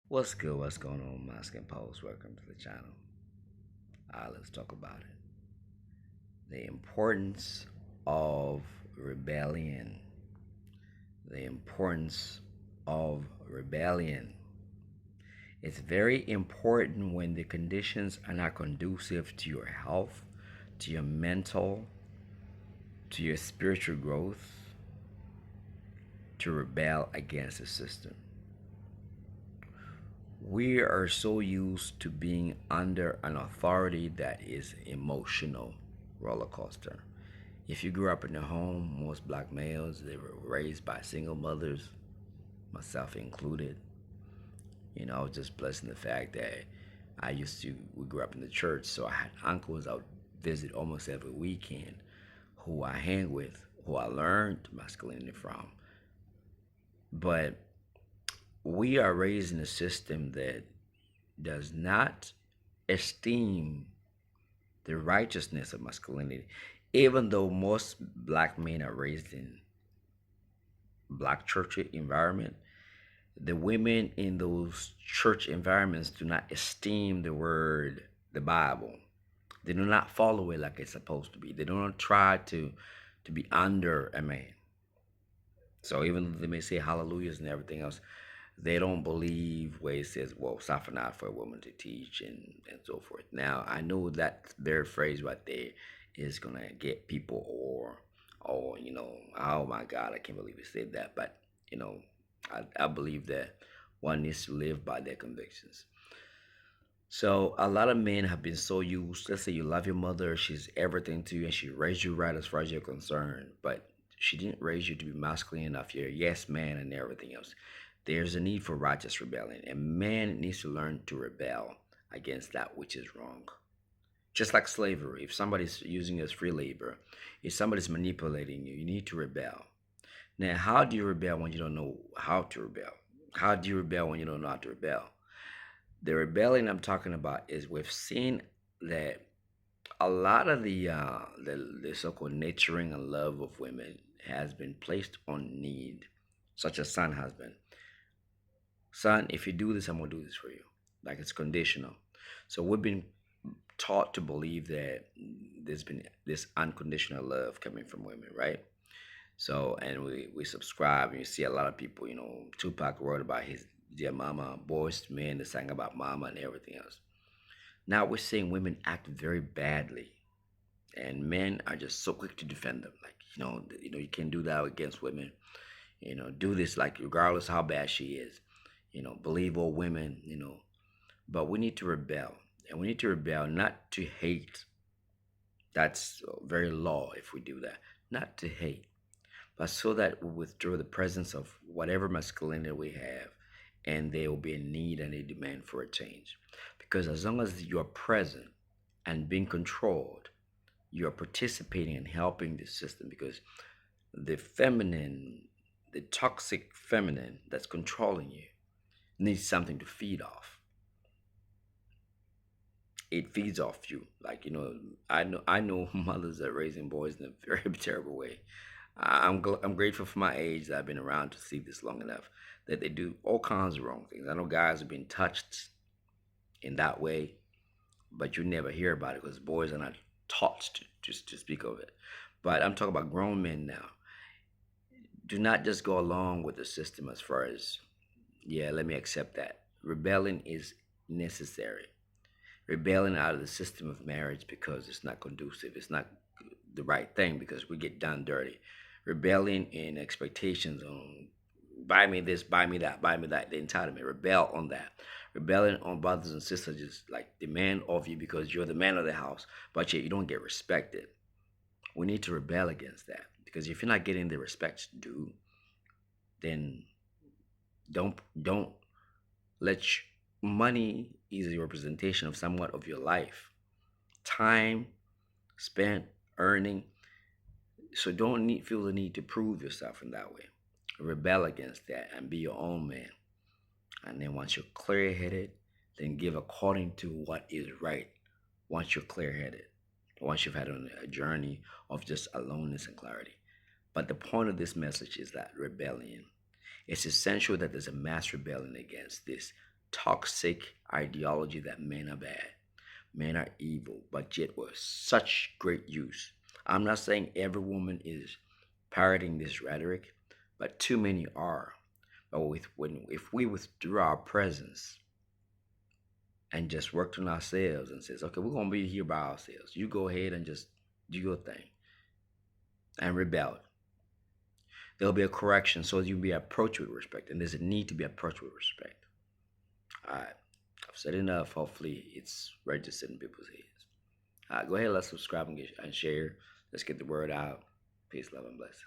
What's good? What's going on, Mask and Pose? Welcome to the channel. Let's talk about it. The importance of rebellion. The importance of rebellion. It's very important when the conditions are not conducive to your health, to your mental, to your spiritual growth, to rebel against the system. We are so used to being under an authority that is emotional roller coaster. If you grew up in a home, most black males, they were raised by single mothers, myself included. I was just blessed in the fact that we grew up in the church, so I had uncles I would visit almost every weekend who I hang with, who I learned masculinity from. But we are raised in a system that does not esteem the righteousness of masculinity, even though most black men are raised in black church environment. The women in those church environments do not esteem the word, the Bible. They do not follow it like it's supposed to be. They do not try to be under a man. So even though they may say hallelujahs and everything else, they don't believe where it says, well, suffer not for a woman to teach and so forth. Now, I know that their phrase right there is going to get people oh my God, I can't believe he said that. But, I believe that one needs to live by their convictions. So a lot of men have been so used. Let's say you love your mother, she's everything to you, and she raised you right as far as you're concerned. But she didn't raise you to be masculine enough. You're a yes man and everything else. There's a need for righteous rebellion, and man needs to learn to rebel against that which is wrong. Just like slavery, if somebody's using you as free labor, if somebody's manipulating you, you need to rebel. Now, how do you rebel when you don't know how to rebel? How do you rebel when you don't know how to rebel? The rebellion I'm talking about is we've seen that a lot of the so-called nurturing and love of women has been placed on need, such as son has been. Son, if you do this, I'm gonna do this for you. Like it's conditional. So we've been taught to believe that there's been this unconditional love coming from women, right? So, and we subscribe, and you see a lot of people, Tupac wrote about his dear mama, boys to men that sang about mama and everything else. Now we're seeing women act very badly, and men are just so quick to defend them. Like, you can't do that against women. Do this like regardless how bad she is. Believe all women. But we need to rebel, and we need to rebel not to hate. That's very law if we do that. Not to hate, but so that we withdraw the presence of whatever masculinity we have, and there will be a need and a demand for a change. Because as long as you are present and being controlled, you are participating and helping the system. Because the feminine, the toxic feminine that's controlling you, needs something to feed off. It feeds off you. Like, I know mothers that are raising boys in a very terrible way. I'm grateful for my age that I've been around to see this long enough that they do all kinds of wrong things. I know guys have been touched in that way, but you never hear about it because boys are not taught to speak of it. But I'm talking about grown men now. Do not just go along with the system as far as, yeah, let me accept that. Rebellion is necessary. Rebelling out of the system of marriage because it's not conducive. It's not the right thing because we get done dirty. Rebelling in expectations on buy me this, buy me that, buy me that, the entitlement. Rebel on that. Rebelling on brothers and sisters just like demand of you because you're the man of the house, but yet you don't get respected. We need to rebel against that because if you're not getting the respect due, then don't let money is a representation of somewhat of your life, time spent earning. So don't feel the need to prove yourself in that way. Rebel against that and be your own man. And then once you're clear headed, then give according to what is right. Once you're clear headed, once you've had a journey of just aloneness and clarity. But the point of this message is that rebellion. It's essential that there's a mass rebellion against this toxic ideology that men are bad, men are evil, but yet with such great use. I'm not saying every woman is parroting this rhetoric, but too many are. But if we withdraw our presence and just worked on ourselves and says, okay, we're gonna be here by ourselves. You go ahead and just do your thing and rebel. There'll be a correction so you'll be approached with respect. And there's a need to be approached with respect. All right. I've said enough. Hopefully it's registered in people's heads. All right, go ahead, let's subscribe and share. Let's get the word out. Peace, love, and blessings.